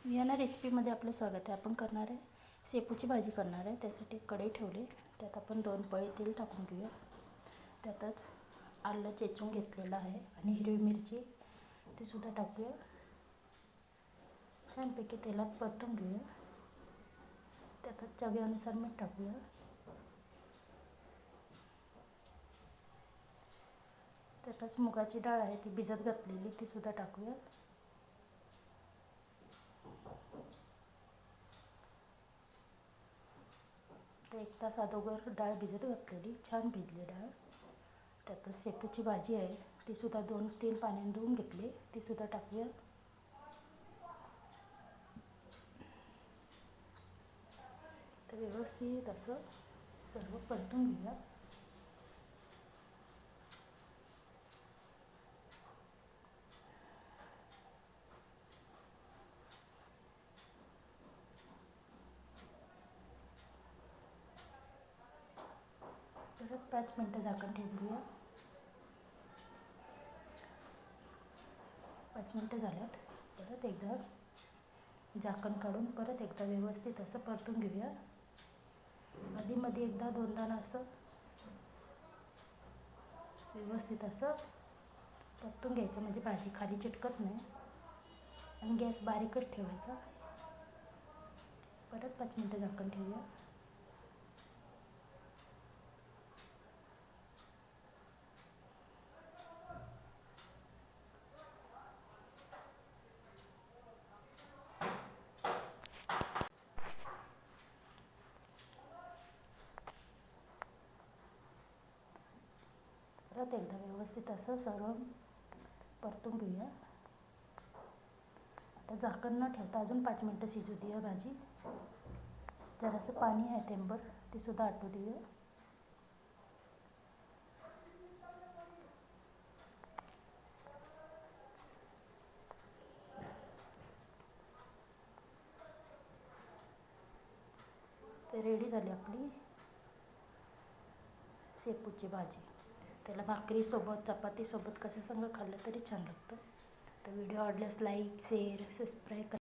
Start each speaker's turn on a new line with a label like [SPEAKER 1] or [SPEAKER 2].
[SPEAKER 1] या रेसिपीमध्ये आपलं स्वागत आहे. आपण करणार आहे शेपूची भाजी करणार आहे. त्यासाठी कढई ठेवली, त्यात आपण 2 पळी तेल टाकून घेऊया. त्यातच आलं चेचून घेतलेलं आहे आणि हिरवी मिरची ती सुद्धा टाकूया. छानपैकी तेलात परतून घेऊया. त्यातच चवीनुसार मीठ टाकूया. त्यातच मुगाची डाळ आहे ती भिजत घातलेली ती सुद्धा टाकूया. ते 1 तास अगोदर डाळ भिजत घातलेली, छान भिजली डाळ. त्यातच शेपूची भाजी आहे ती सुद्धा 2-3 पाण्याने धुवून घेतली, ती सुद्धा टाकूया. तर व्यवस्थित असं सर्व परतून घेऊया. परत 5 मिनटं झाकण ठेवून घेऊया. 5 मिनटं झाल्यात. परत एकदा झाकण काढून परत एकदा व्यवस्थित असं परतून घेऊया. आधीमध्ये एकदा दोनदा असं व्यवस्थित असं परतून घ्यायचं, म्हणजे भाजी खाली चिटकत नाही. आणि गॅस बारीकच ठेवायचा. परत 5 मिनटं झाकण ठेवूया. परत एकदा व्यवस्थित असं सर्व परतून घेऊया. आता झाकण न ठेवता अजून 5 मिनटं शिजू देऊया भाजी. जरासं पाणी आहे तेंबर, ते सुद्धा आटू देऊया. ते रेडी झाली आपली शेपूची भाजी. त्याला भाकरीसोबत चपातीसोबत कशा संग खाल्लं तरी छान लागतं. तर व्हिडिओ आवडल्यास लाईक शेअर सबस्क्राईब करा.